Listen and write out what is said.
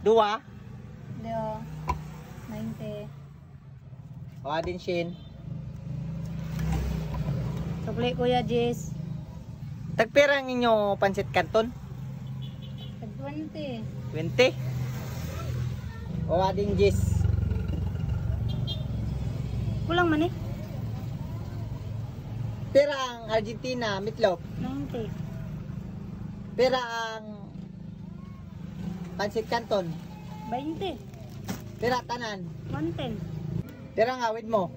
Dua. Deo. 90. O adin Shin. Sukli Kuya Jis. Tagpira ang inyo pansit kanton? Tag 20. 20. O adin Jis. Kulang man eh. Pira ang Argentina meatloaf. 90. Pira ang pansit kanton. 20. Pira tanan. 110. Pira ang awid mo.